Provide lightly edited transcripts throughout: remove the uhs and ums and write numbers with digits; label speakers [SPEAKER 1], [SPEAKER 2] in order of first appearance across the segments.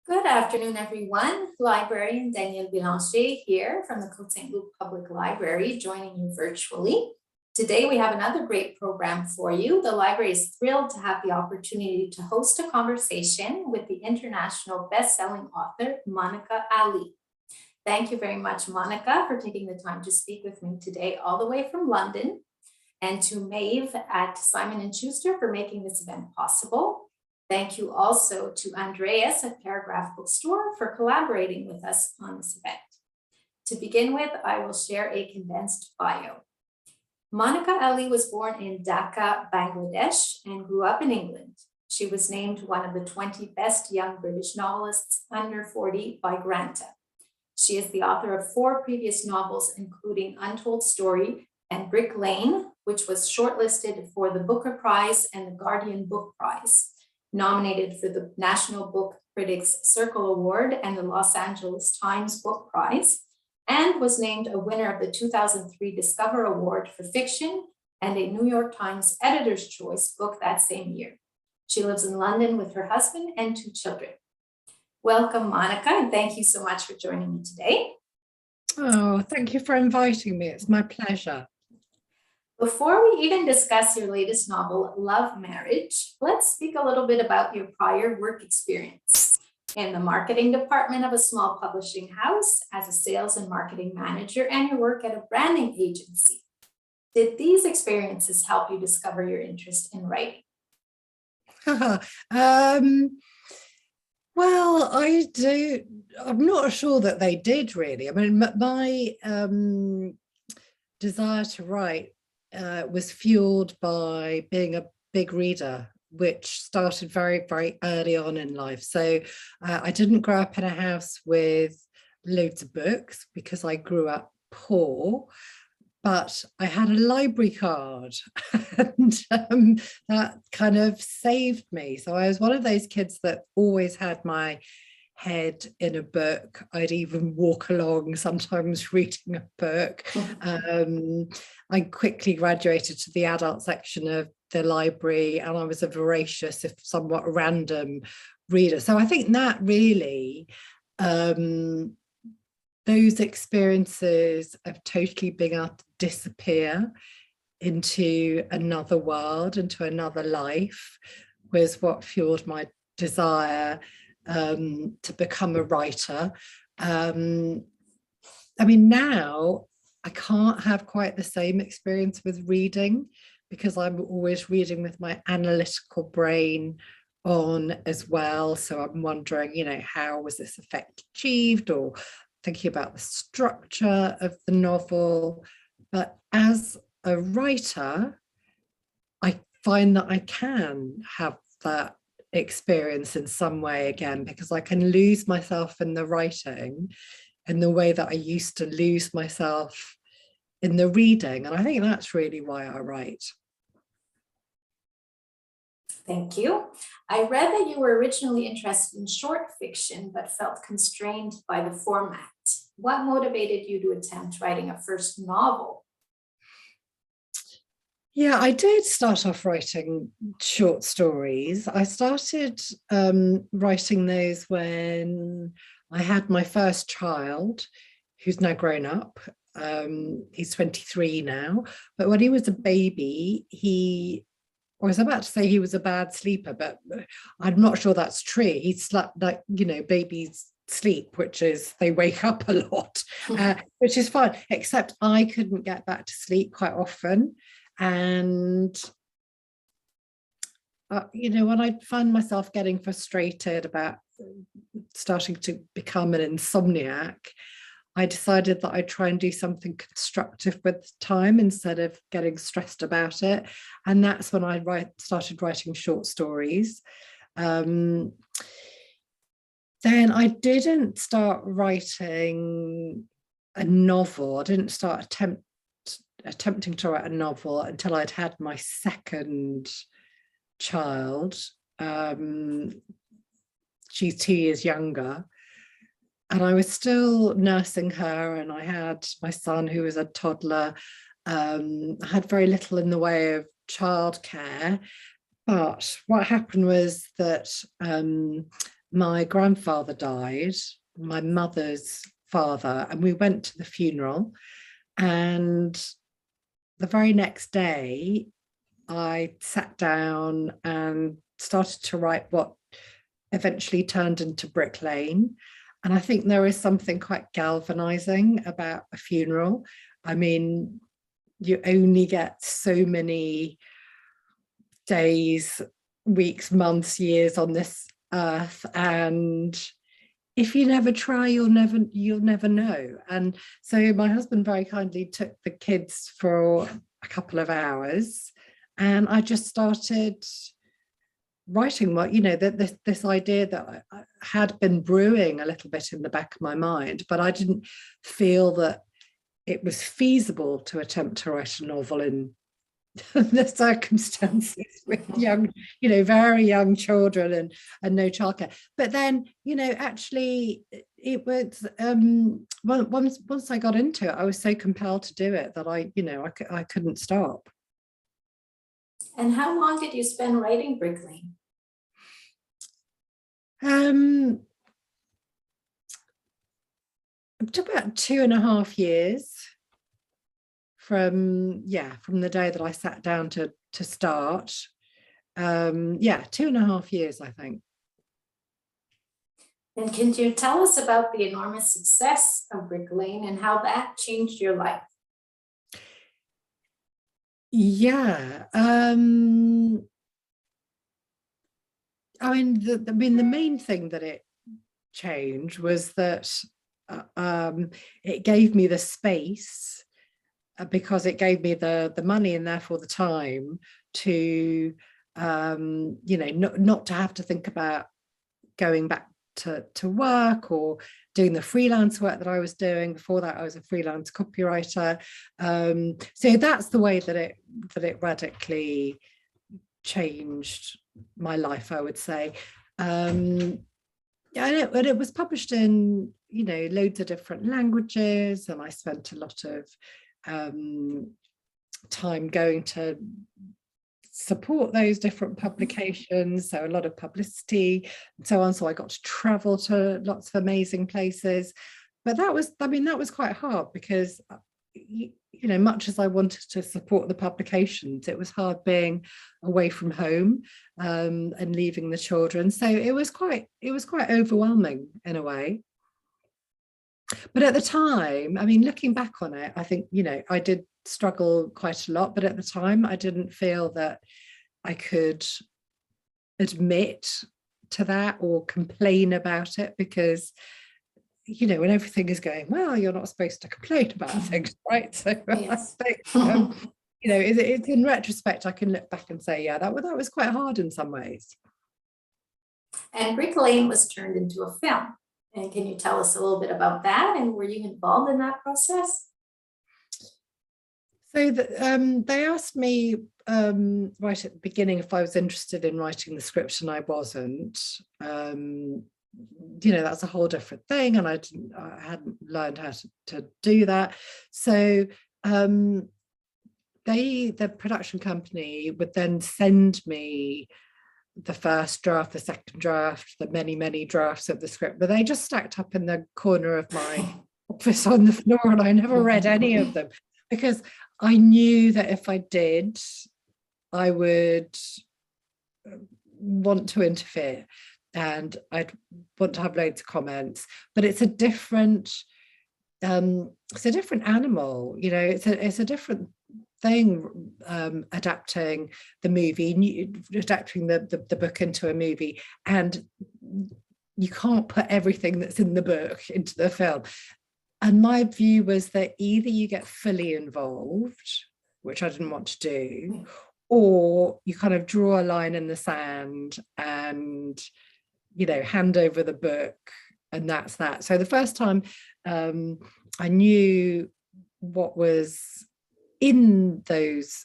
[SPEAKER 1] Good afternoon, everyone. Librarian Danielle Bélanger here from the Cote-Saint-Luc Public Library, joining you virtually. Today, we have another great program for you. The library is thrilled to have the opportunity to host a conversation with the international best-selling author, Monica Ali. Thank you very much, Monica, for taking the time to speak with me today, all the way from London, and to Maeve at Simon and Schuster for making this event possible. Thank you also to Andreas at Paragraph Bookstore for collaborating with us on this event. To begin with, I will share a condensed bio. Monica Ali was born in Dhaka, Bangladesh, and grew up in England. She was named one of the 20 best young British novelists under 40 by Granta. She is the author of 4 previous novels, including Untold Story and Brick Lane, which was shortlisted for the Booker Prize and the Guardian Book Prize, nominated for the National Book Critics Circle Award and the Los Angeles Times Book Prize, and was named a winner of the 2003 Discover Award for Fiction and a New York Times Editor's Choice book that same year. She lives in London with her husband and 2 children. Welcome, Monica, and thank you so much for joining me today.
[SPEAKER 2] Oh, thank you for inviting me. It's my pleasure.
[SPEAKER 1] Before we even discuss your latest novel, Love Marriage, let's speak a little bit about your prior work experience. In the marketing department of a small publishing house, as a sales and marketing manager, and your work at a branding agency. Did these experiences help you discover your interest in writing?
[SPEAKER 2] Well, I'm not sure that they did really. I mean, my desire to write was fueled by being a big reader, which started very, very early on in life. So I didn't grow up in a house with loads of books because I grew up poor, but I had a library card and that kind of saved me. So I was one of those kids that always had my head in a book. I'd even walk along sometimes reading a book. I quickly graduated to the adult section of the library, and I was a voracious, if somewhat random reader. So I think that really, those experiences of totally being able to disappear into another world, into another life, was what fueled my desire to become a writer. I mean, now I can't have quite the same experience with reading because I'm always reading with my analytical brain on as well. So I'm wondering, how was this effect achieved, or thinking about the structure of the novel. But as a writer, I find that I can have that experience in some way again, because I can lose myself in the writing in the way that I used to lose myself in the reading. And I think that's really why I write.
[SPEAKER 1] Thank you. I read that you were originally interested in short fiction, but felt constrained by the format. What motivated you to attempt writing a first novel?
[SPEAKER 2] Yeah, I did start off writing short stories. I started writing those when I had my first child, who's now grown up. He's 23 now, but when he was a baby, I was about to say he was a bad sleeper, but I'm not sure that's true. He slept like, babies sleep, which is they wake up a lot, which is fine, except I couldn't get back to sleep quite often. And when I find myself getting frustrated about starting to become an insomniac, I decided that I'd try and do something constructive with time instead of getting stressed about it. And that's when I started writing short stories. Then I didn't start writing a novel. I didn't start attempting to write a novel until I'd had my second child. She's 2 years younger. And I was still nursing her, and I had my son who was a toddler. I had very little in the way of childcare, But what happened was that my grandfather died, my mother's father, and we went to the funeral. And the very next day, I sat down and started to write what eventually turned into Brick Lane. And I think there is something quite galvanizing about a funeral. I mean, you only get so many days, weeks, months, years on this earth, and if you never try, you'll never know. And so my husband very kindly took the kids for a couple of hours, and I just started writing what, you know, that this idea that I had been brewing a little bit in the back of my mind, but I didn't feel that it was feasible to attempt to write a novel in the circumstances with young, you know, very young children and no childcare. But then, you know, actually it was once I got into it, I was so compelled to do it that I couldn't stop.
[SPEAKER 1] And how long did you spend writing Brick Lane?
[SPEAKER 2] It took about 2.5 years from the day that I sat down to start. 2.5 years, I think.
[SPEAKER 1] And can you tell us about the enormous success of Brick Lane and how that changed your life?
[SPEAKER 2] Yeah, I mean, the main thing that it changed was that it gave me the space, because it gave me the money and therefore the time to not to have to think about going back to work or doing the freelance work that I was doing. Before that, I was a freelance copywriter. So that's the way that it radically changed my life, I would say. And it was published in, you know, loads of different languages, and I spent a lot of time going to support those different publications, so a lot of publicity and so on. So I got to travel to lots of amazing places, but that was quite hard, because you know, much as I wanted to support the publications, it was hard being away from home and leaving the children. So it was quite overwhelming in a way. But at the time, I mean, looking back on it, I think, you know, I did struggle quite a lot, but at the time I didn't feel that I could admit to that or complain about it, because, you know, when everything is going well, you're not supposed to complain about things, right? So
[SPEAKER 1] Yes.
[SPEAKER 2] I think, you know, it's in retrospect, I can look back and say, yeah, that was quite hard in some ways.
[SPEAKER 1] And Brick Lane was turned into a film. And can you tell us a little bit about that? And were you involved in that process?
[SPEAKER 2] So they asked me right at the beginning if I was interested in writing the script, and I wasn't. You know, that's a whole different thing, and I hadn't learned how to do that. So the production company would then send me the first draft, the second draft, the many drafts of the script, but they just stacked up in the corner of my office on the floor, and I never read any of them, because I knew that if I did, I would want to interfere and I'd want to have loads of comments. But it's a different animal, you know, it's a different thing, adapting the movie, adapting the book into a movie, and you can't put everything that's in the book into the film. And my view was that either you get fully involved, which I didn't want to do, or you kind of draw a line in the sand and, you know, hand over the book, and that's that. So the first time I knew what was in those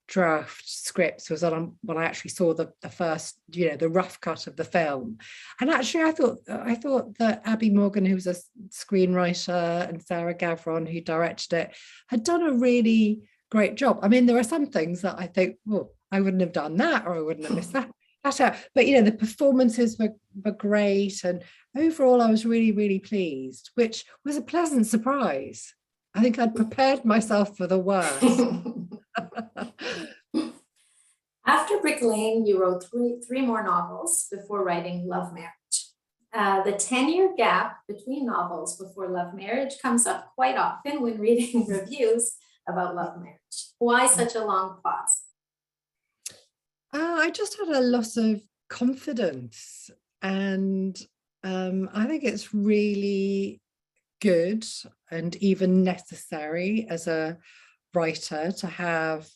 [SPEAKER 2] draft scripts was when I actually saw the first, you know, the rough cut of the film. And actually I thought that Abby Morgan, who was a screenwriter, and Sarah Gavron, who directed it, had done a really great job. I mean, there are some things that I think, well, I wouldn't have done that, or I wouldn't have missed that. flat out. But the performances were great, and overall I was really, really pleased, which was a pleasant surprise. I think I'd prepared myself for the worst.
[SPEAKER 1] After Brick Lane, you wrote three more novels before writing Love Marriage. The 10-year gap between novels before Love Marriage comes up quite often when reading reviews about Love Marriage. Why such a long pause?
[SPEAKER 2] I just had a lot of confidence, and I think it's really good and even necessary as a writer to have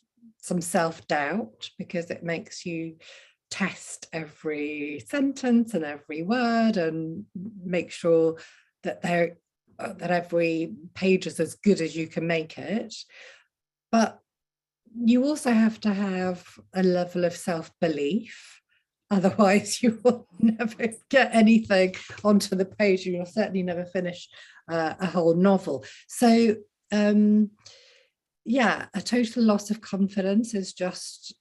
[SPEAKER 2] some self-doubt, because it makes you test every sentence and every word and make sure that that every page is as good as you can make it. But you also have to have a level of self-belief. Otherwise, you will never get anything onto the page. You will certainly never finish a whole novel. So, yeah, a total loss of confidence is just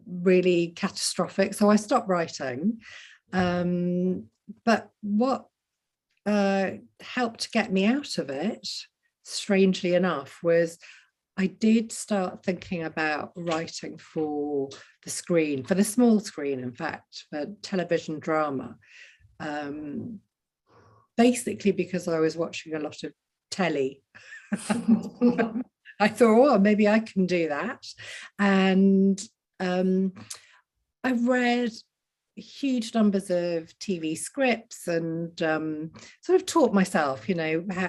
[SPEAKER 2] really catastrophic. So I stopped writing. But what helped get me out of it, strangely enough, was I did start thinking about writing for the screen, for the small screen, in fact, for television drama. Basically because I was watching a lot of telly. I thought, oh, maybe I can do that. And I've read huge numbers of TV scripts and sort of taught myself,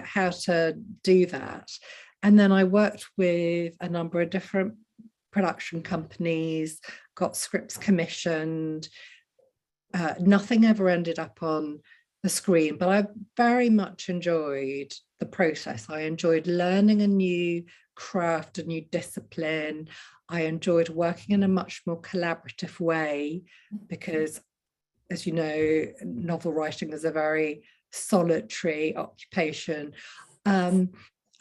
[SPEAKER 2] how to do that. And then I worked with a number of different production companies, got scripts commissioned. Nothing ever ended up on the screen, but I very much enjoyed the process. I enjoyed learning a new craft, a new discipline. I enjoyed working in a much more collaborative way because, as you know, novel writing is a very solitary occupation.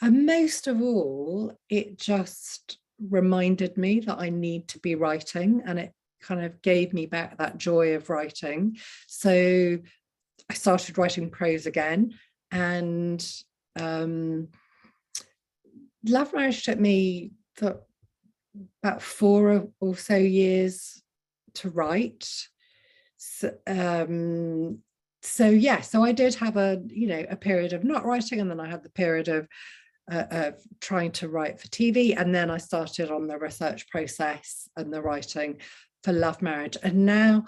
[SPEAKER 2] And most of all, it just reminded me that I need to be writing, and it kind of gave me back that joy of writing. So I started writing prose again, and Love Marriage took me about 4 or so years to write. So I did have a period of not writing, and then I had the period of trying to write for TV, and then I started on the research process and the writing for Love Marriage. And now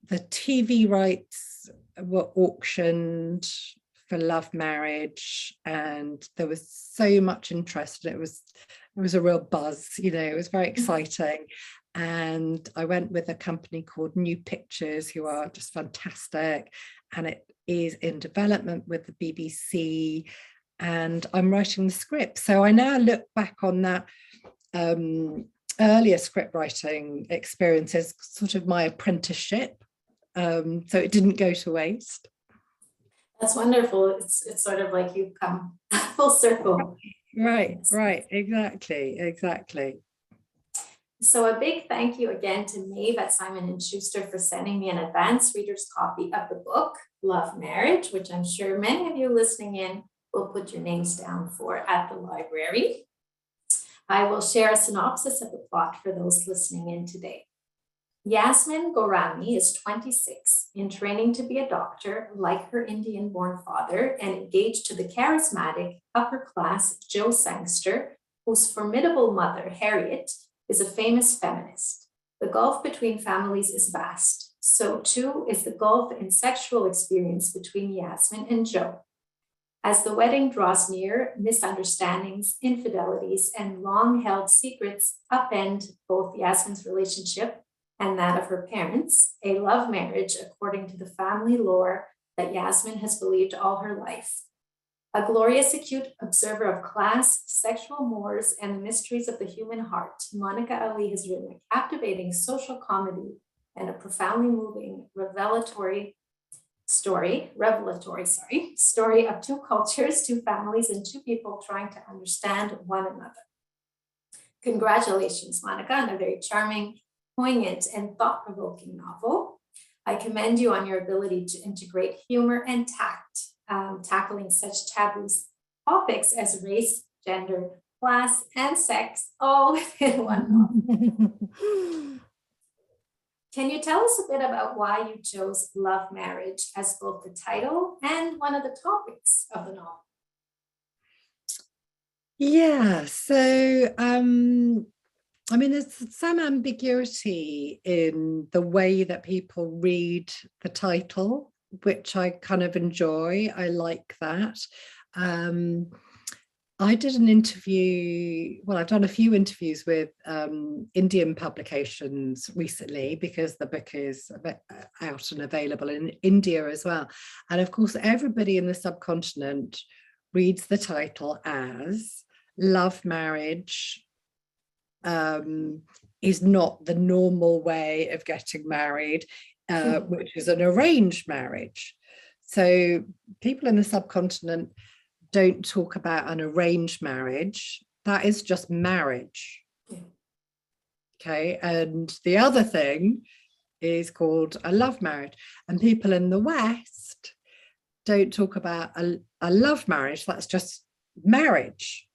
[SPEAKER 2] the TV rights were auctioned for Love Marriage, and there was so much interest. It was a real buzz, it was very exciting. And I went with a company called New Pictures, who are just fantastic, and it is in development with the BBC, and I'm writing the script. So I now look back on that earlier script writing experience as sort of my apprenticeship. So it didn't go to waste.
[SPEAKER 1] That's wonderful. It's sort of like you've come full circle.
[SPEAKER 2] Right, exactly.
[SPEAKER 1] So a big thank you again to Maeve at Simon & Schuster for sending me an advanced reader's copy of the book, Love Marriage, which I'm sure many of you listening in will put your names down for at the library. I will share a synopsis of the plot for those listening in today. Yasmin Ghorami is 26, in training to be a doctor like her Indian-born father, and engaged to the charismatic, upper-class Joe Sangster, whose formidable mother, Harriet, is a famous feminist. The gulf between families is vast. So too is the gulf in sexual experience between Yasmin and Joe. As the wedding draws near, misunderstandings, infidelities, and long-held secrets upend both Yasmin's relationship and that of her parents, a love marriage according to the family lore that Yasmin has believed all her life. A glorious acute observer of class, sexual mores, and the mysteries of the human heart, Monica Ali has written a captivating social comedy and a profoundly moving revelatory story of two cultures, two families, and two people trying to understand one another. Congratulations, Monica, on a very charming poignant and thought-provoking novel. I commend you on your ability to integrate humor and tact, tackling such taboo topics as race, gender, class, and sex, all within one novel. Can you tell us a bit about why you chose love marriage as both the title and one of the topics of the novel?
[SPEAKER 2] Yeah, so I mean, there's some ambiguity in the way that people read the title, which I kind of enjoy. I like that. I did an interview, well, I've done a few interviews with Indian publications recently because the book is out and available in India as well. And of course, everybody in the subcontinent reads the title as love marriage is not the normal way of getting married, which is an arranged marriage. So people in the subcontinent don't talk about an arranged marriage. That is just marriage. Okay, and the other thing is called a love marriage. And people in the West don't talk about a love marriage. That's just marriage.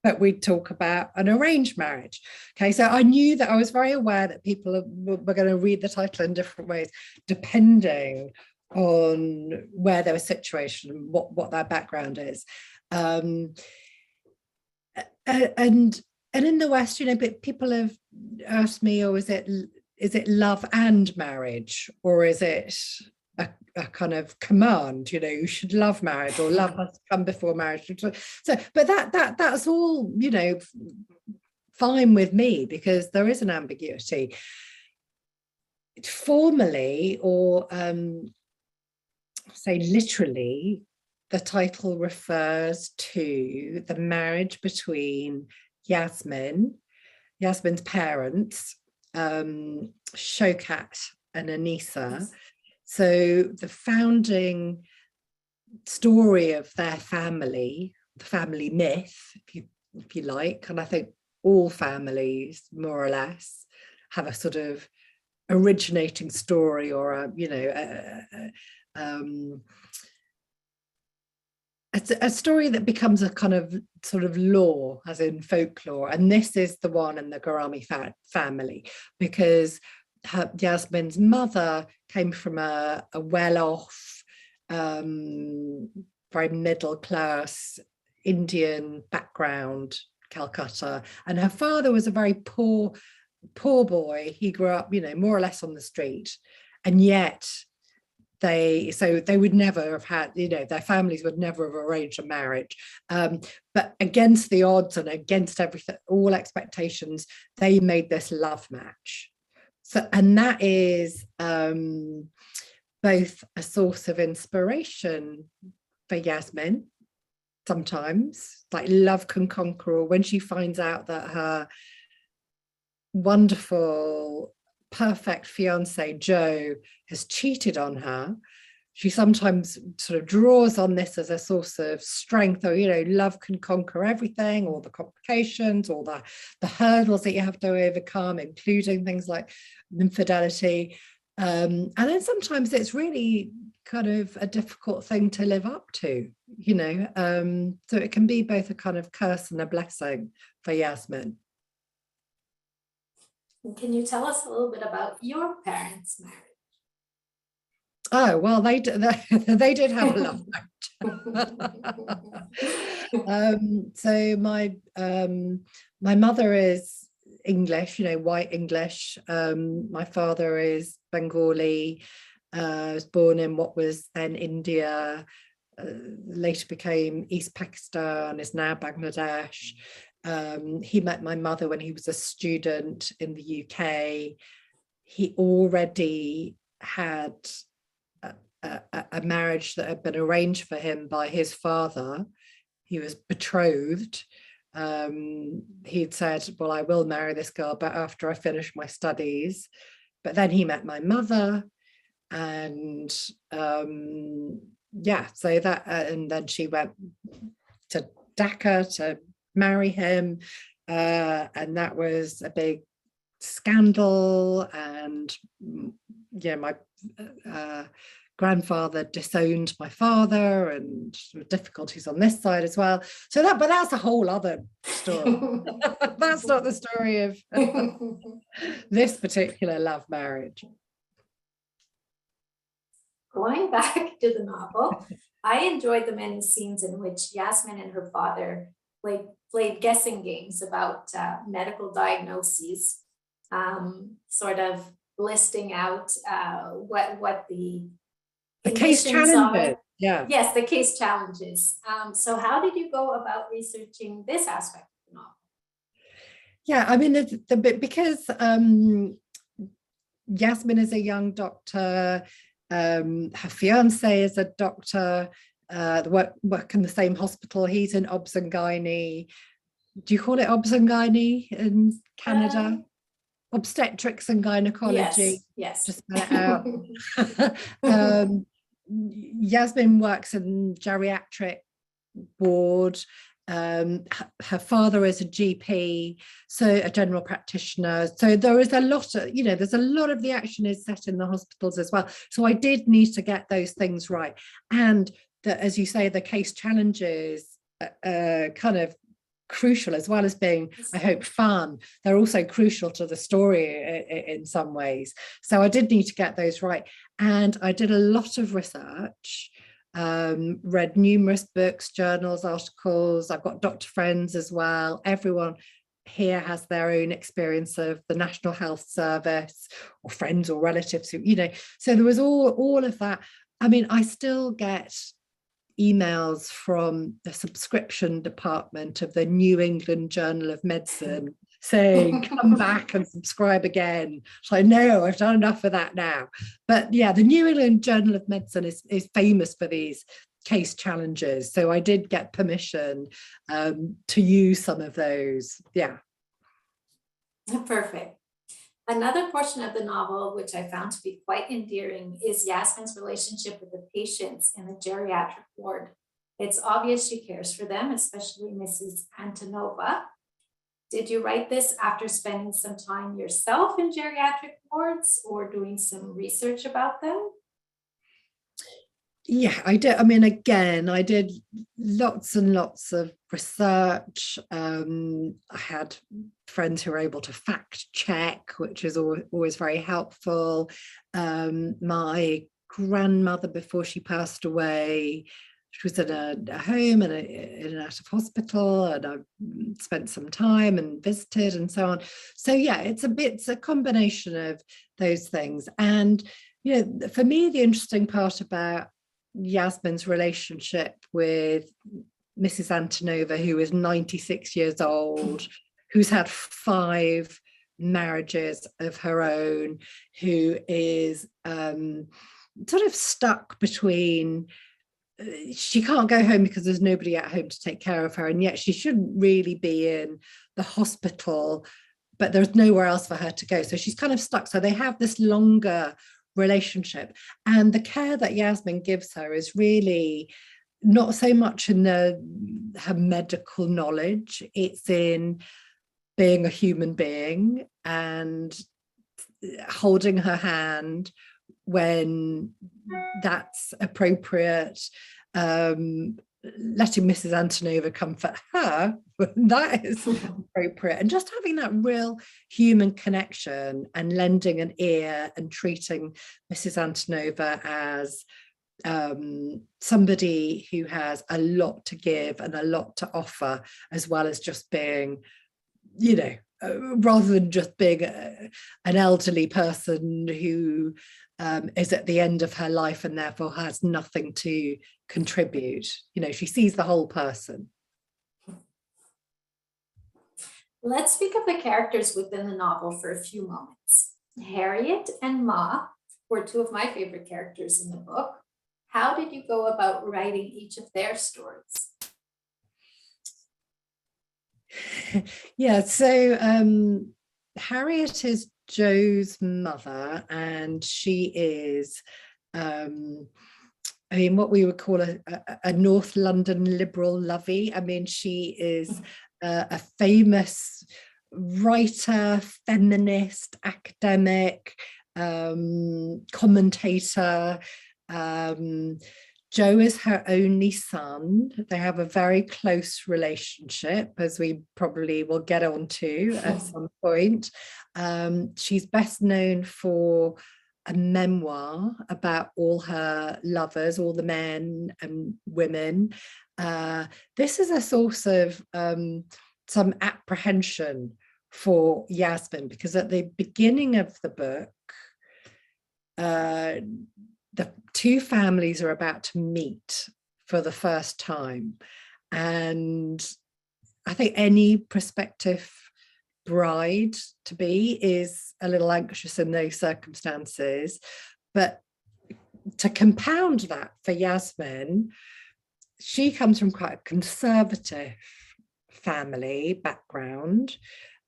[SPEAKER 2] But we talk about an arranged marriage. Okay, so I knew that I was very aware that people were going to read the title in different ways, depending on where their situation and what their background is. And in the West, you know, but people have asked me, oh, is it love and marriage, or is it a kind of command, you know, you should love marriage, or love must come before marriage. So, but that's all, you know, fine with me, because there is an ambiguity. Formally, or say literally, the title refers to the marriage between Yasmin's parents, Shaukat and Anisa. Yes. So the founding story of their family, the family myth, if you like, and I think all families more or less have a sort of originating story, or a, you know, a story that becomes a kind of sort of lore, as in folklore. And this is the one in the Ghorami family, because Yasmin's mother came from a well-off, very middle-class Indian background, Calcutta, and her father was a very poor boy. He grew up, you know, more or less on the street, and yet they would never have had, you know, their families would never have arranged a marriage, but against the odds and against everything, all expectations, they made this love match. So, and that is both a source of inspiration for Yasmin. Sometimes, like, love can conquer, or when she finds out that her wonderful, perfect fiance Joe has cheated on her, she sometimes sort of draws on this as a source of strength, or, you know, love can conquer everything, all the complications, all the hurdles that you have to overcome, including things like infidelity. And then sometimes it's really kind of a difficult thing to live up to, you know. So it can be both a kind of curse and a blessing for Yasmin.
[SPEAKER 1] Can you tell us a little bit about your parents' marriage?
[SPEAKER 2] Oh, well, they did have a love marriage. So my mother is English, you know, white English. My father is Bengali, was born in what was then India, later became East Pakistan, is now Bangladesh. He met my mother when he was a student in the UK. He already had a marriage that had been arranged for him by his father. He was betrothed. He'd said, well, I will marry this girl, but after I finish my studies. But then he met my mother, and yeah, so that, and then she went to Dhaka to marry him, and that was a big scandal, and my grandfather disowned my father, and difficulties on this side as well. So but that's a whole other story. That's not the story of this particular love marriage.
[SPEAKER 1] Going back to the novel, I enjoyed the many scenes in which Yasmin and her father played guessing games about medical diagnoses, sort of listing out what the
[SPEAKER 2] case challenges. Yeah.
[SPEAKER 1] Yes, the case challenges. So how did you go about researching this aspect of the novel?
[SPEAKER 2] Yeah, I mean, the bit because Yasmin is a young doctor. Her fiance is a doctor. Work in the same hospital. He's in obs and gynae. Do you call it obs and gynae in Canada? Obstetrics and gynecology.
[SPEAKER 1] Yes.
[SPEAKER 2] Just spell it out. Yasmin works in geriatric ward. Her father is a GP, so a general practitioner. So there is a lot of, there's a lot of the action is set in the hospitals as well. So I did need to get those things right. And as you say, the case challenges kind of crucial, as well as being, I hope, fun. They're also crucial to the story in some ways. So I did need to get those right. And I did a lot of research, read numerous books, journals, articles. I've got doctor friends as well. Everyone here has their own experience of the National Health Service, or friends or relatives who, so there was all of that. I mean, I still get emails from the subscription department of the New England Journal of Medicine saying, come back and subscribe again. So no, I've done enough of that now. But yeah, the New England Journal of Medicine is famous for these case challenges. So I did get permission to use some of those. Yeah.
[SPEAKER 1] Perfect. Another portion of the novel, which I found to be quite endearing, is Yasmin's relationship with the patients in the geriatric ward. It's obvious she cares for them, especially Mrs. Antonova. Did you write this after spending some time yourself in geriatric wards or doing some research about them?
[SPEAKER 2] Yeah, I did. I mean, again, I did lots and lots of research. I had friends who were able to fact check, which is always very helpful. My grandmother, before she passed away, she was in a home and in and out of hospital, and I spent some time and visited and so on. So yeah, it's a combination of those things. And for me, the interesting part about Yasmin's relationship with Mrs. Antonova, who is 96 years old, who's had 5 marriages of her own, who is sort of stuck between, she can't go home because there's nobody at home to take care of her, and yet she shouldn't really be in the hospital, but there's nowhere else for her to go. So she's kind of stuck. So they have this longer relationship, and the care that Yasmin gives her is really not so much in her medical knowledge, it's in being a human being and holding her hand when that's appropriate, letting Mrs. Antonova comfort her when that is appropriate, and just having that real human connection and lending an ear and treating Mrs. Antonova as somebody who has a lot to give and a lot to offer, as well as just being, rather than just being an elderly person who is at the end of her life and therefore has nothing to contribute. She sees the whole person.
[SPEAKER 1] Let's speak of the characters within the novel for a few moments. Harriet and Ma were 2 of my favorite characters in the book. How did you go about writing each of their stories?
[SPEAKER 2] Yeah, so Harriet is Joe's mother, and she is what we would call a North London liberal lovey. I mean, she is a famous writer, feminist, academic, commentator. Joe is her only son. They have a very close relationship, as we probably will get onto at some point. She's best known for a memoir about all her lovers, all the men and women. This is a source of some apprehension for Yasmin, because at the beginning of the book, the two families are about to meet for the first time. And I think any prospective bride to be is a little anxious in those circumstances. But to compound that for Yasmin, she comes from quite a conservative family background.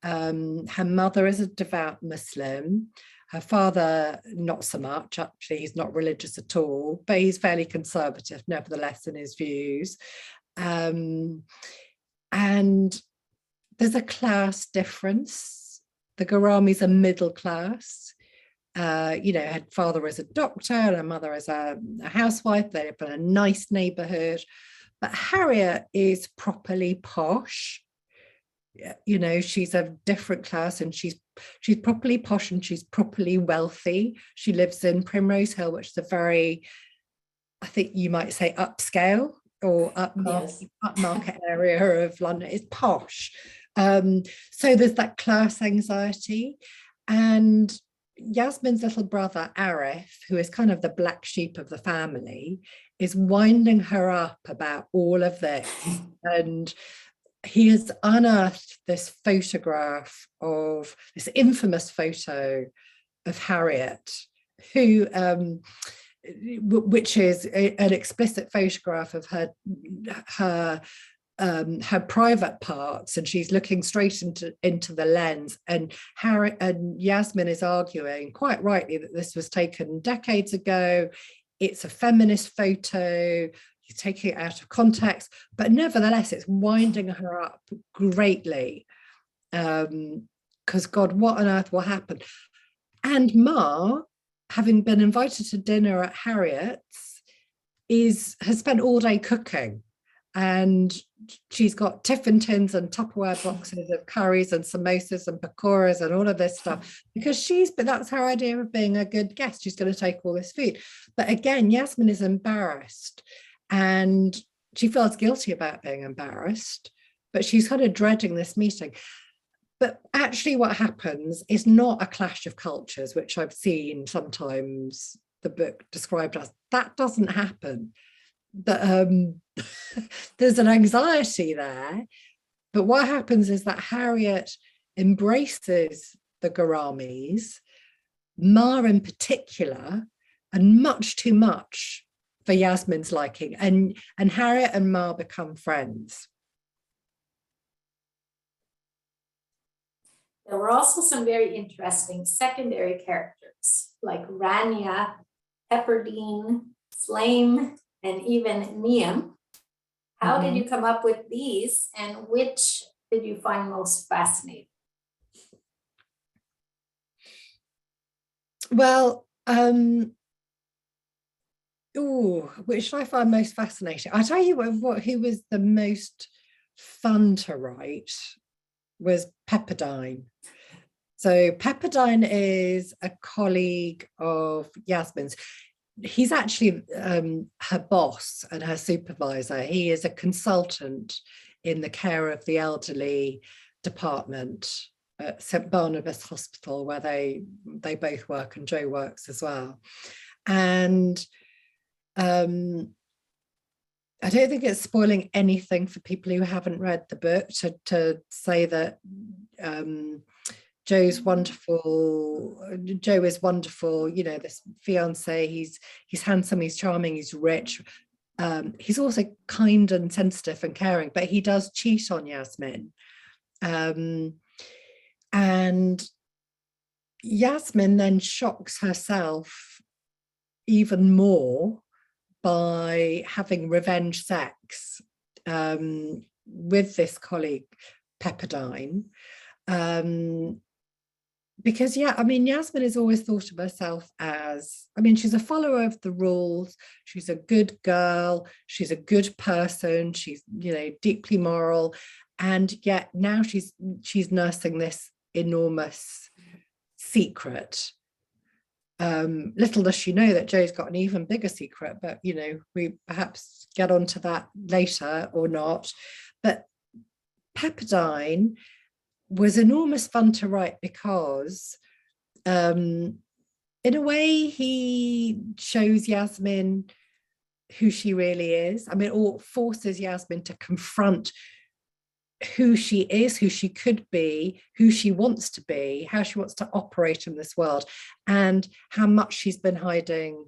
[SPEAKER 2] Her mother is a devout Muslim. Her father, not so much, actually, he's not religious at all, but he's fairly conservative, nevertheless, in his views. And there's a class difference. The Ghorami's are middle class. Her father is a doctor and her mother is a housewife. They live in a nice neighborhood. But Harriet is properly posh. She's a different class, and she's properly posh and she's properly wealthy. She lives in Primrose Hill, which is a very, I think you might say, upscale or upmarket area of London. It's posh. So there's that class anxiety. And Yasmin's little brother, Arif, who is kind of the black sheep of the family, is winding her up about all of this. And he has unearthed this photograph of this infamous photo of Harriet, who, which is an explicit photograph of her private parts, and she's looking straight into the lens. And Harriet and Yasmin is arguing, quite rightly, that this was taken decades ago. It's a feminist photo. Taking it out of context, but nevertheless it's winding her up greatly, because God, what on earth will happen? And Ma, having been invited to dinner at Harriet's, has spent all day cooking, and she's got tiffin tins and Tupperware boxes of curries and samosas and pakoras and all of this stuff, because that's her idea of being a good guest. She's going to take all this food. But again, Yasmin is embarrassed. And she feels guilty about being embarrassed, but she's kind of dreading this meeting. But actually what happens is not a clash of cultures, which I've seen sometimes the book described as. That doesn't happen. There's an anxiety there. But what happens is that Harriet embraces the Ghораmis, Ma in particular, and much too much for Yasmin's liking, and Harriet and Ma become friends.
[SPEAKER 1] There were also some very interesting secondary characters like Rania, Pepperdine, Flame, and even Niam. How did you come up with these, and which did you find most fascinating?
[SPEAKER 2] Well, which I find most fascinating. I'll tell you who was the most fun to write was Pepperdine. So Pepperdine is a colleague of Yasmin's. He's actually her boss and her supervisor. He is a consultant in the care of the elderly department at St Barnabas Hospital, where they both work, and Joe works as well. And I don't think it's spoiling anything for people who haven't read the book to say that Joe is wonderful, this fiance. He's handsome, he's charming, he's rich. He's also kind and sensitive and caring, but he does cheat on Yasmin. And Yasmin then shocks herself even more by having revenge sex with this colleague, Pepperdine. Because, yeah, I mean, Yasmin has always thought of herself as, I mean, she's a follower of the rules. She's a good girl. She's a good person. She's, you know, deeply moral. And yet now she's nursing this enormous secret. Little does she know that Joe's got an even bigger secret, but, you know, we perhaps get onto that later or not. But Pepperdine was enormous fun to write because in a way he shows Yasmin who she really is. I mean, or forces Yasmin to confront who she is, who she could be, who she wants to be, how she wants to operate in this world, and how much she's been hiding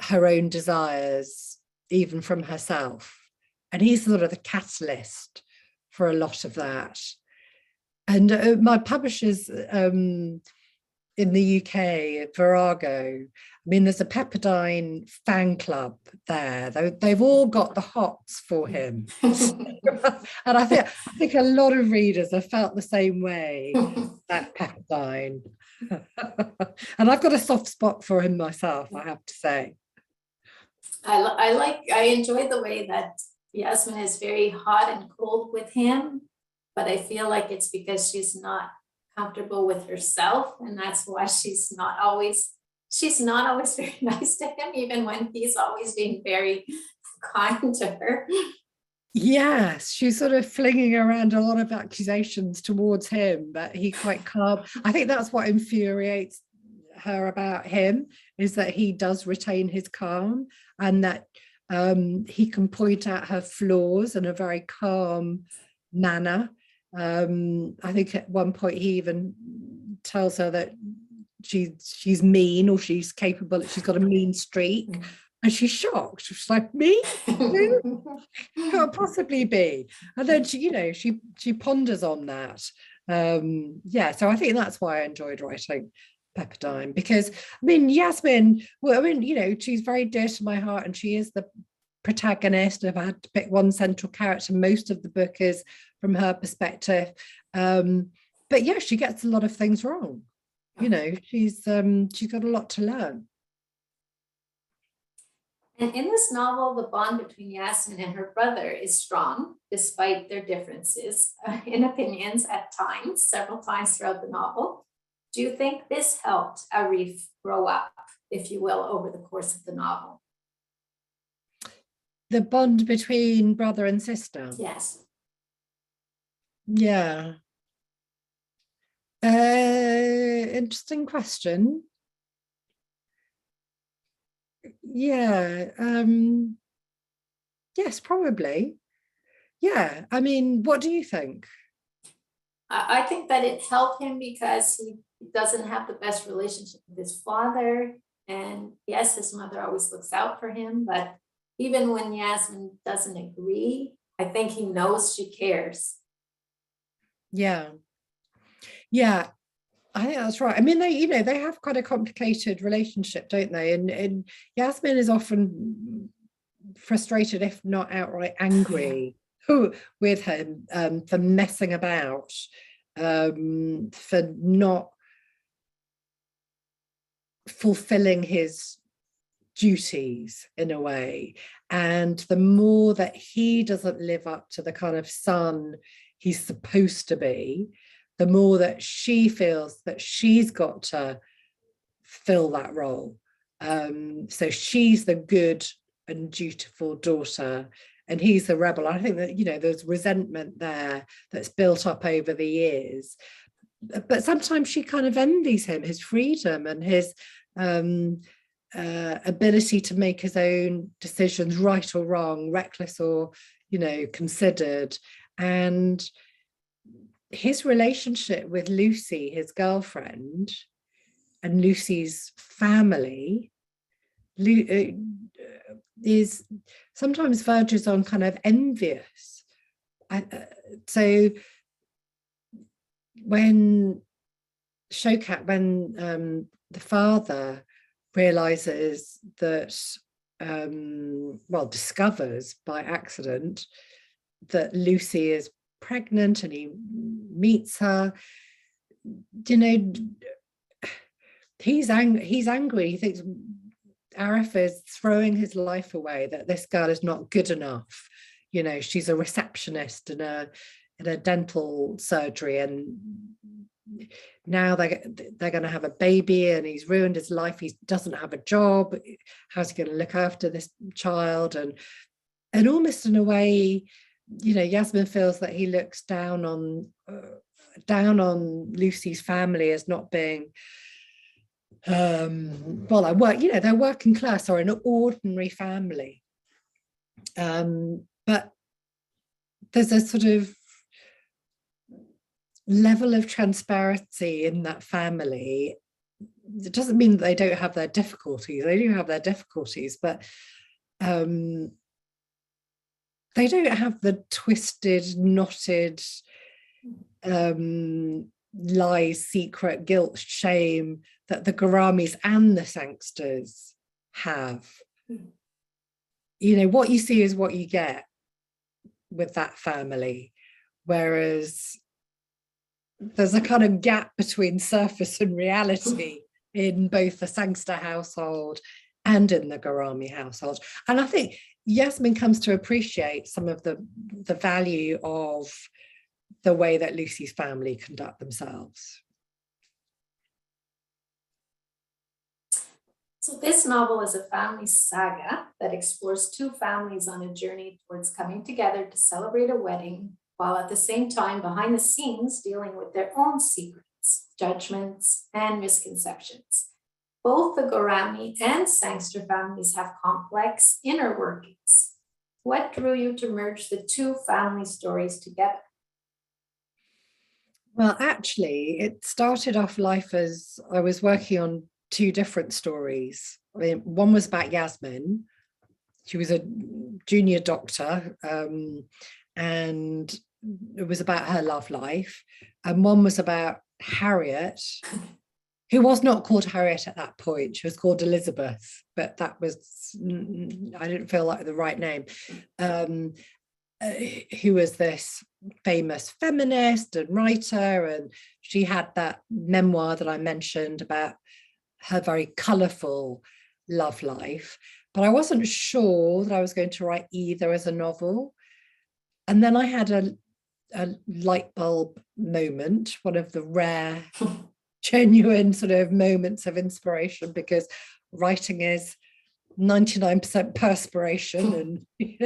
[SPEAKER 2] her own desires, even from herself. And he's sort of the catalyst for a lot of that. And my publishers in the UK, Virago, I mean, there's a Pepperdine fan club there. They've all got the hots for him. And I think a lot of readers have felt the same way at Pepperdine. And I've got a soft spot for him myself, I have to say.
[SPEAKER 1] I enjoy the way that Yasmin is very hot and cold with him, but I feel like it's because she's not comfortable with herself, and that's why she's not always very nice to him, even when he's always being very kind to her.
[SPEAKER 2] Yes, she's sort of flinging around a lot of accusations towards him, but he quite calm. I think that's what infuriates her about him, is that he does retain his calm, and that he can point out her flaws in a very calm manner. I think at one point he even tells her that she's mean, or she's capable, she's got a mean streak, and she's shocked. She's like, me? Who could possibly be? And then she ponders on that. Yeah, so I think that's why I enjoyed writing Pepperdine, because I mean, Yasmin, well, I mean, you know, she's very dear to my heart, and she is the protagonist. If I had to pick one central character, most of the book is from her perspective. But yeah, she gets a lot of things wrong. You know, she's got a lot to learn.
[SPEAKER 1] And in this novel, the bond between Yasmin and her brother is strong, despite their differences in opinions at times, several times throughout the novel. Do you think this helped Arif grow up, if you will, over the course of the novel?
[SPEAKER 2] The bond between brother and sister?
[SPEAKER 1] Yes.
[SPEAKER 2] Yeah. Interesting question. Yeah. Yes, probably. Yeah. I mean, what do you think?
[SPEAKER 1] I think that it helped him because he doesn't have the best relationship with his father. And yes, his mother always looks out for him, but even when Yasmin doesn't agree, I think he knows she cares.
[SPEAKER 2] Yeah. Yeah, I think that's right. I mean, they have quite a complicated relationship, don't they? And Yasmin is often frustrated, if not outright angry, with him for messing about, for not fulfilling his duties in a way. And the more that he doesn't live up to the kind of son he's supposed to be, the more that she feels that she's got to fill that role. So she's the good and dutiful daughter, and he's the rebel. I think that, you know, there's resentment there that's built up over the years. But sometimes she kind of envies him, his freedom and his ability to make his own decisions, right or wrong, reckless or, you know, considered. And his relationship with Lucy, his girlfriend, and Lucy's family is sometimes verges on kind of envious. So when the father realizes that, discovers by accident that Lucy is pregnant, and he meets her, you know, he's angry. He thinks Arif is throwing his life away, that this girl is not good enough. You know, she's a receptionist in a dental surgery, and now they're going to have a baby, and he's ruined his life. He doesn't have a job. How's he going to look after this child? And almost in a way, you know, Yasmin feels that he looks down on Lucy's family as not being they're working class or an ordinary family, but there's a sort of level of transparency in that family. It doesn't mean that they don't have their difficulties. They do have their difficulties, but they don't have the twisted, knotted lies, secret, guilt, shame that the Ghoramis and the Sangsters have. You know, what you see is what you get with that family, whereas there's a kind of gap between surface and reality in both the Sangster household and in the Ghorami household. And I think Yasmin comes to appreciate some of the value of the way that Lucy's family conduct themselves.
[SPEAKER 1] So this novel is a family saga that explores two families on a journey towards coming together to celebrate a wedding, while at the same time behind the scenes dealing with their own secrets, judgments, and misconceptions. Both the Ghorami and Sangster families have complex inner workings. What drew you to merge the two family stories together?
[SPEAKER 2] Well, actually, it started off life as I was working on two different stories. I mean, one was about Yasmin. She was a junior doctor, and it was about her love life. And one was about Harriet, who was not called Harriet at that point. She was called Elizabeth, but that was, I didn't feel like the right name. Who was this famous feminist and writer, and she had that memoir that I mentioned about her very colourful love life, but I wasn't sure that I was going to write either as a novel. And then I had a light bulb moment, one of the rare genuine sort of moments of inspiration, because writing is 99% perspiration, and you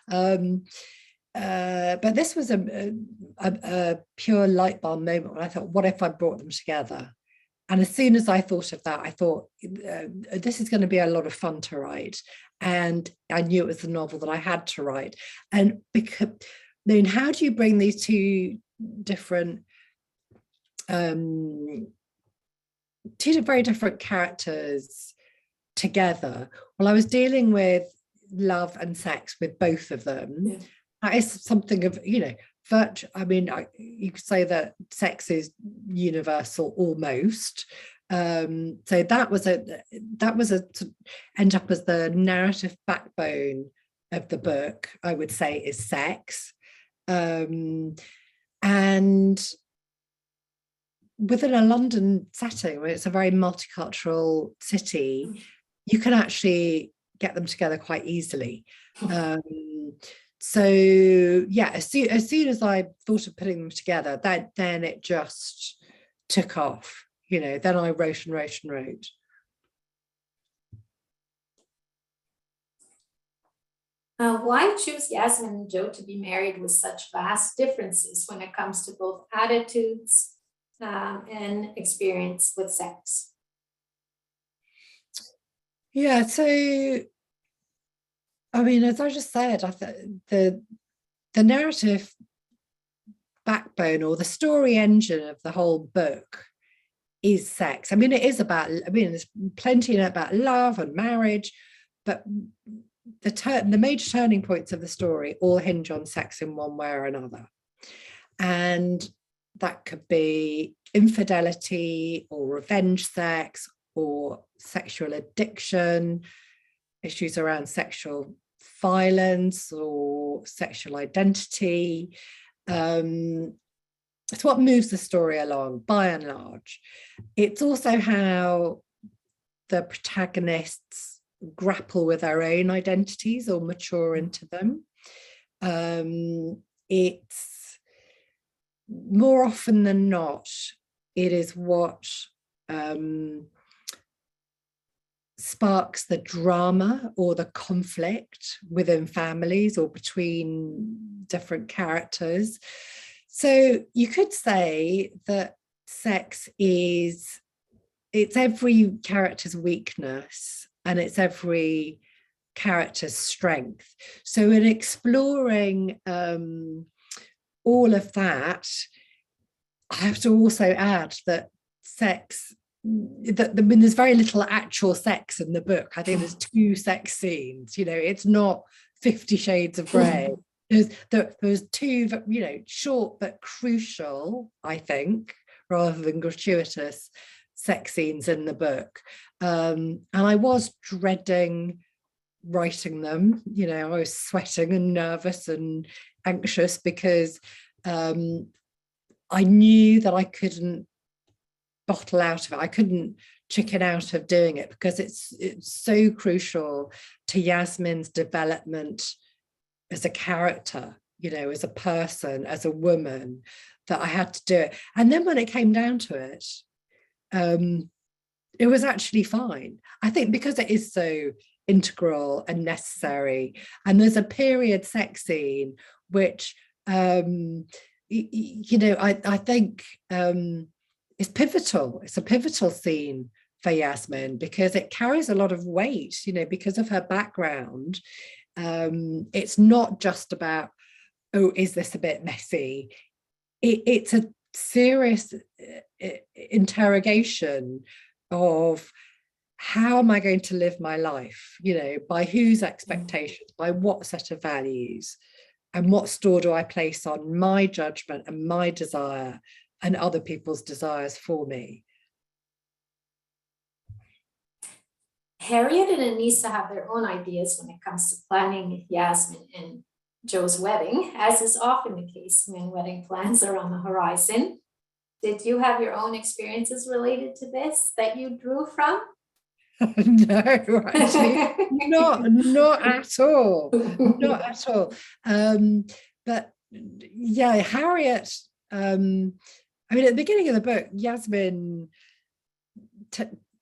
[SPEAKER 2] know, but this was a pure light bulb moment when I thought, what if I brought them together? And as soon as I thought of that, I thought, this is going to be a lot of fun to write. And I knew it was the novel that I had to write. And because, then how do you bring these two different, very different characters together? Well, I was dealing with love and sex with both of them. Yeah. That is something of, you know, I mean, you could say that sex is universal almost. So that was to end up as the narrative backbone of the book, I would say, is sex. And within a London setting, where it's a very multicultural city, you can actually get them together quite easily. So yeah, as soon as I thought of putting them together, then it just took off. You know, then I wrote and wrote and wrote.
[SPEAKER 1] Why choose Yasmin and Joe to be married with such vast differences when it comes to both attitudes and experience with sex?
[SPEAKER 2] Yeah, so I mean, as I just said, I the narrative backbone or the story engine of the whole book is sex. I mean, it is about, I mean, there's plenty in it about love and marriage, but the major turning points of the story all hinge on sex in one way or another. And that could be infidelity or revenge sex or sexual addiction, issues around sexual violence or sexual identity. it's what moves the story along by and large. It's also how the protagonists grapple with their own identities or mature into them. It's more often than not, it is what sparks the drama or the conflict within families or between different characters. So you could say that sex is, it's every character's weakness and it's every character's strength. So in exploring all of that, I have to also add that sex, that I mean, there's very little actual sex in the book. I think there's 2 sex scenes. You know, it's not 50 Shades of Grey. There's 2, you know, short but crucial, I think, rather than gratuitous sex scenes in the book. And I was dreading writing them. You know, I was sweating and nervous and anxious because I knew that I couldn't bottle out of it. I couldn't chicken out of doing it because it's so crucial to Yasmin's development as a character, you know, as a person, as a woman, that I had to do it. And then when it came down to it, it was actually fine. I think because it is so integral and necessary. And there's a period sex scene which you know, I think is pivotal. It's a pivotal scene for Yasmin because it carries a lot of weight, you know, because of her background. It's not just about, oh, is this a bit messy? It's a serious interrogation of how am I going to live my life, you know, by whose expectations, by what set of values, and what store do I place on my judgment and my desire and other people's desires for me.
[SPEAKER 1] Harriet and Anissa have their own ideas when it comes to planning Yasmin and Joe's wedding, as is often the case when wedding plans are on the horizon. Did you have your own experiences related to this that you drew from?
[SPEAKER 2] No, actually, not at all. Not at all. But yeah, Harriet, I mean, at the beginning of the book, Yasmin,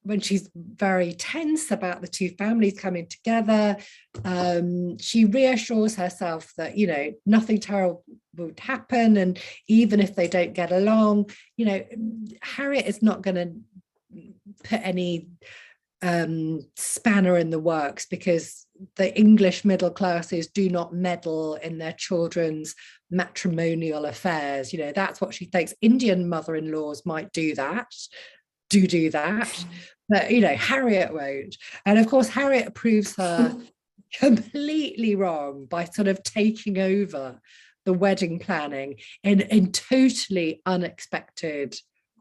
[SPEAKER 2] when she's very tense about the 2 families coming together, she reassures herself that, you know, nothing terrible would happen. And even if they don't get along, you know, Harriet is not going to put any spanner in the works because the English middle classes do not meddle in their children's matrimonial affairs. You know, that's what she thinks. Indian mother-in-laws might do that, but, you know, Harriet won't. And of course, Harriet proves her completely wrong by sort of taking over the wedding planning in totally unexpected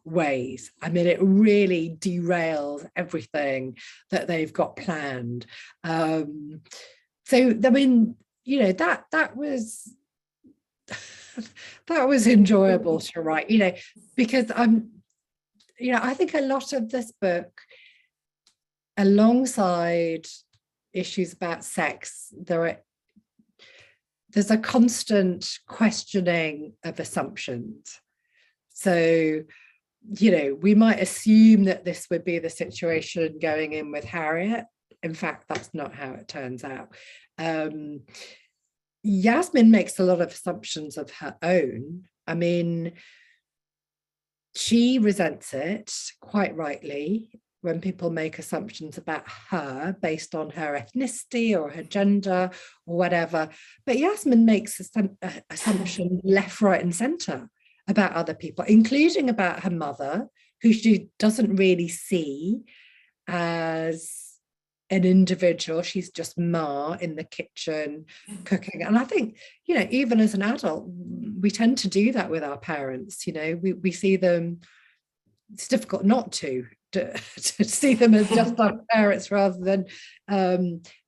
[SPEAKER 2] ways. I mean, it really derails everything that they've got planned. So I mean, you know, that was that was enjoyable to write, you know, because you know, I think a lot of this book, alongside issues about sex, there's a constant questioning of assumptions. So, you know, we might assume that this would be the situation going in with Harriet. In fact, that's not how it turns out. Yasmin makes a lot of assumptions of her own. I mean, she resents it, quite rightly, when people make assumptions about her based on her ethnicity or her gender or whatever. But Yasmin makes assumptions left, right, and centre about other people, including about her mother, who she doesn't really see as an individual. She's just Ma in the kitchen cooking. And I think, you know, even as an adult, we tend to do that with our parents. You know, we see them, it's difficult not to see them as just our parents rather than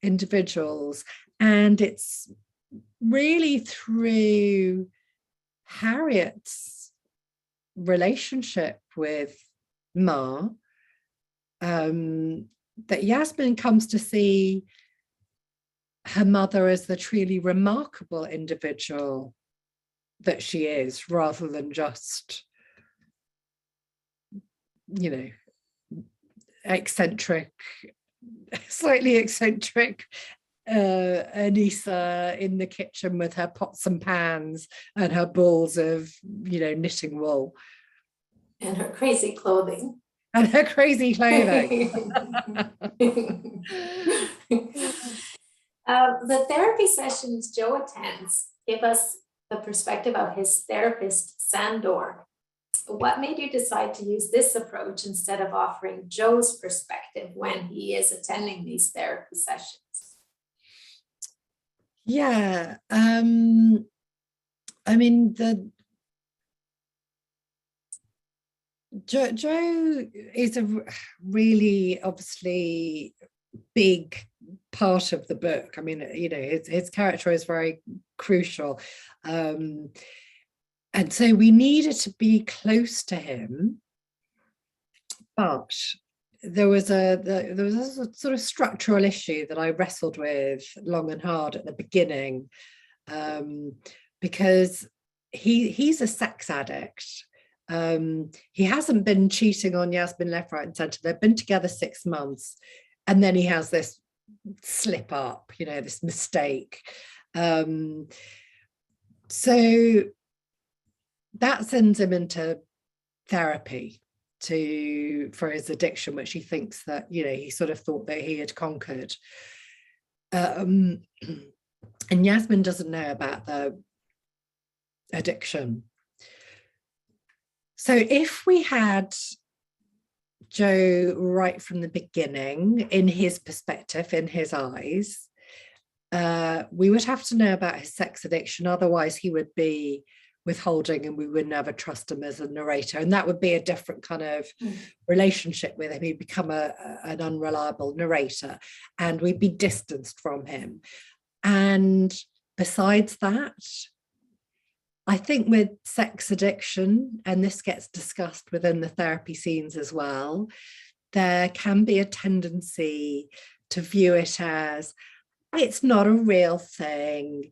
[SPEAKER 2] individuals. And it's really through Harriet's relationship with Ma, that Yasmin comes to see her mother as the truly remarkable individual that she is, rather than just, you know, eccentric, slightly eccentric Anissa in the kitchen with her pots and pans and her balls of, you know, knitting wool.
[SPEAKER 1] And her crazy clothing.
[SPEAKER 2] And her crazy clothing.
[SPEAKER 1] The therapy sessions Joe attends give us the perspective of his therapist, Sandor. What made you decide to use this approach instead of offering Joe's perspective when he is attending these therapy sessions?
[SPEAKER 2] Yeah, I mean, Joe is a really obviously big part of the book. I mean, you know, his character is very crucial. And so we needed to be close to him, but there was a sort of structural issue that I wrestled with long and hard at the beginning, because he's a sex addict. He hasn't been cheating on Yasmin left, right, and centre. They've been together 6 months, and then he has this slip up, you know, this mistake. So that sends him into therapy for his addiction, which he thinks that, you know, he sort of thought that he had conquered. And Yasmin doesn't know about the addiction. So if we had Joe right from the beginning, in his perspective, in his eyes, we would have to know about his sex addiction. Otherwise, he would be withholding and we would never trust him as a narrator. And that would be a different kind of relationship with him. He'd become an unreliable narrator and we'd be distanced from him. And besides that, I think with sex addiction, and this gets discussed within the therapy scenes as well, there can be a tendency to view it as, it's not a real thing.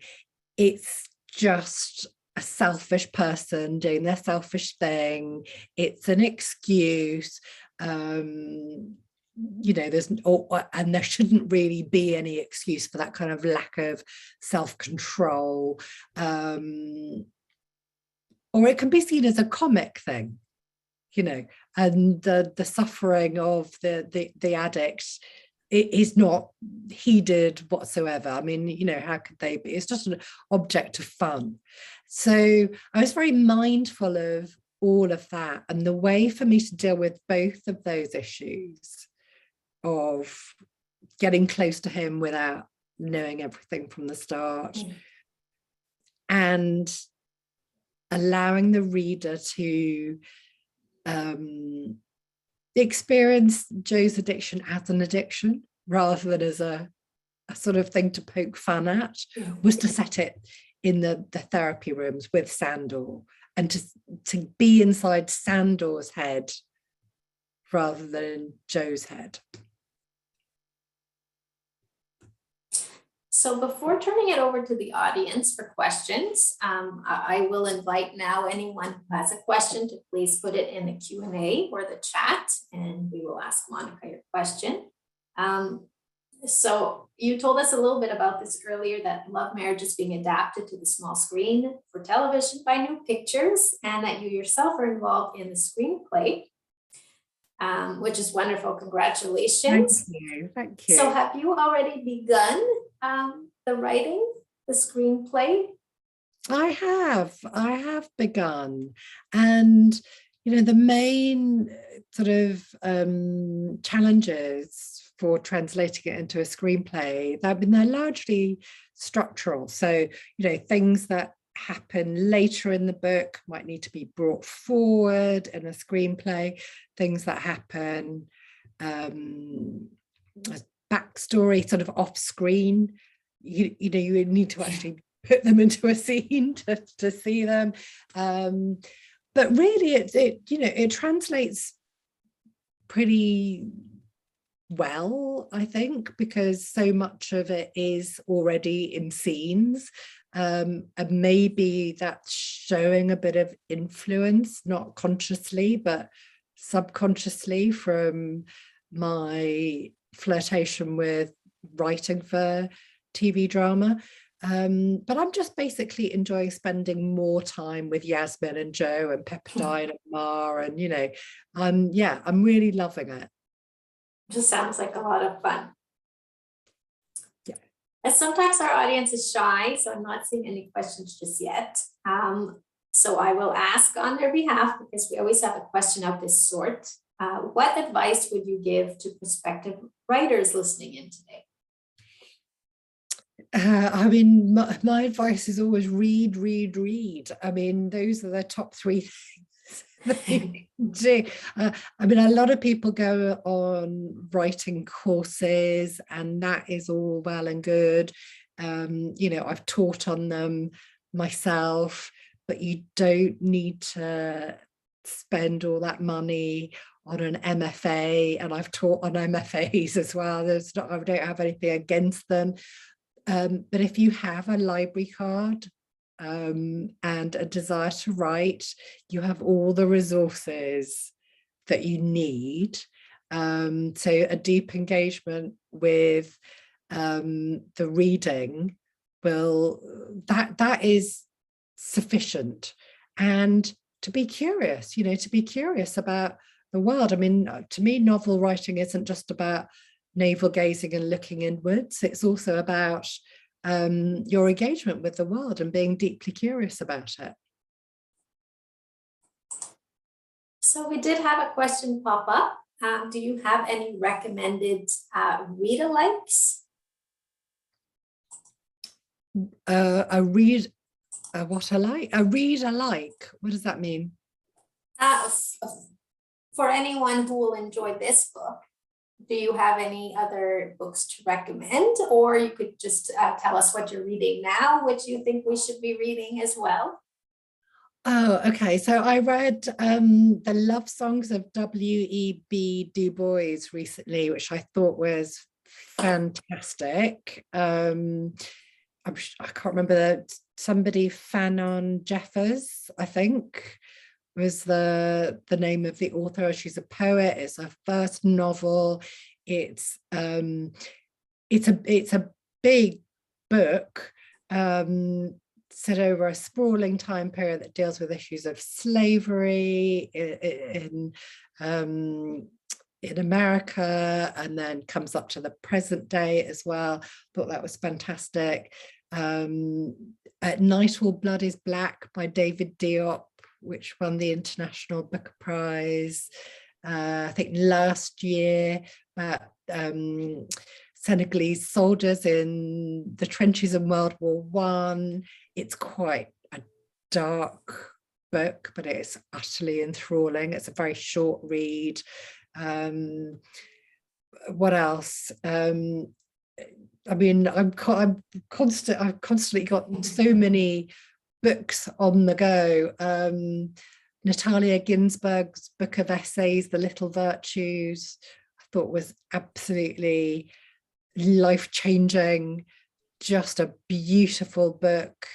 [SPEAKER 2] It's just a selfish person doing their selfish thing. It's an excuse. You know, and there shouldn't really be any excuse for that kind of lack of self-control. Or it can be seen as a comic thing, you know, and the suffering of the addict, it is not heeded whatsoever. I mean, you know, how could they be? It's just an object of fun. So I was very mindful of all of that, and the way for me to deal with both of those issues of getting close to him without knowing everything from the start, and allowing the reader to experience Joe's addiction as an addiction rather than as a sort of thing to poke fun at, was to set it in the therapy rooms with Sandor, and to be inside Sandor's head rather than Joe's head.
[SPEAKER 1] So before turning it over to the audience for questions, I will invite now anyone who has a question to please put it in the Q&A or the chat, and we will ask Monica your question. So you told us a little bit about this earlier, that Love Marriage is being adapted to the small screen for television by New Pictures, and that you yourself are involved in the screenplay, which is wonderful. Congratulations.
[SPEAKER 2] Thank you.
[SPEAKER 1] So have you already begun the writing, the screenplay?
[SPEAKER 2] I have begun, and you know, the main sort of challenges for translating it into a screenplay, they're largely structural. So, you know, things that happen later in the book might need to be brought forward in a screenplay. Things that happen as backstory, sort of off screen, you know, you need to actually put them into a scene to see them. but really it translates pretty well, I think, because so much of it is already in scenes, and maybe that's showing a bit of influence, not consciously but subconsciously, from my flirtation with writing for TV drama. But I'm just basically enjoying spending more time with Yasmin and Joe and Pepperdine and Ma, and yeah, I'm really loving it.
[SPEAKER 1] Just sounds like a lot of fun.
[SPEAKER 2] Yeah.
[SPEAKER 1] And sometimes our audience is shy, so I'm not seeing any questions just yet. So I will ask on their behalf, because we always have a question of this sort. What advice would you give to prospective writers listening in today?
[SPEAKER 2] I mean, my advice is always read. I mean, those are the top three things that you do. I mean, a lot of people go on writing courses, and that is all well and good. I've taught on them myself, but you don't need to spend all that money on an MFA, and I've taught on MFAs as well. I don't have anything against them. But if you have a library card and a desire to write, you have all the resources that you need. So a deep engagement with the reading that is sufficient. And to be curious, to be curious about the world. I mean, to me, novel writing isn't just about navel gazing and looking inwards. It's also about your engagement with the world and being deeply curious about it.
[SPEAKER 1] So we did have a question pop up. Do you have any recommended read-alikes?
[SPEAKER 2] A read alike. What does that mean?
[SPEAKER 1] For anyone who will enjoy this book, do you have any other books to recommend? Or you could just tell us what you're reading now, which you think we should be reading as well.
[SPEAKER 2] Oh, okay. So I read the love songs of W.E.B. Du Bois recently, which I thought was fantastic. I can't remember somebody, Fanon Jeffers, I think, was the name of the author. She's a poet. It's her first novel. It's a big book set over a sprawling time period that deals with issues of slavery in America, and then comes up to the present day as well. Thought that was fantastic. At Night All Blood is Black by David Diop, which won the International Booker Prize, I think last year, about Senegalese soldiers in the trenches in World War I. It's quite a dark book, but it's utterly enthralling. It's a very short read. What else? I mean, I've constantly got so many books on the go. Natalia Ginsburg's book of essays, The Little Virtues, I thought was absolutely life-changing, just a beautiful book.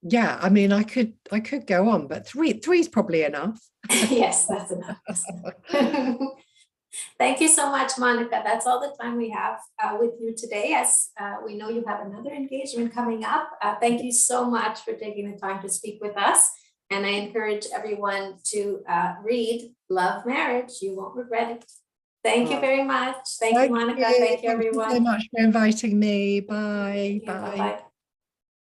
[SPEAKER 2] Yeah, I mean, I could go on, but three's probably enough.
[SPEAKER 1] Yes, that's enough. Thank you so much, Monica. That's all the time we have with you today, as we know you have another engagement coming up. Thank you so much for taking the time to speak with us. And I encourage everyone to read Love Marriage. You won't regret it. Thank you very much. Thank you, Monica. Thank you, everyone.
[SPEAKER 2] Thank you so much for inviting me. Bye. Bye.
[SPEAKER 1] Bye.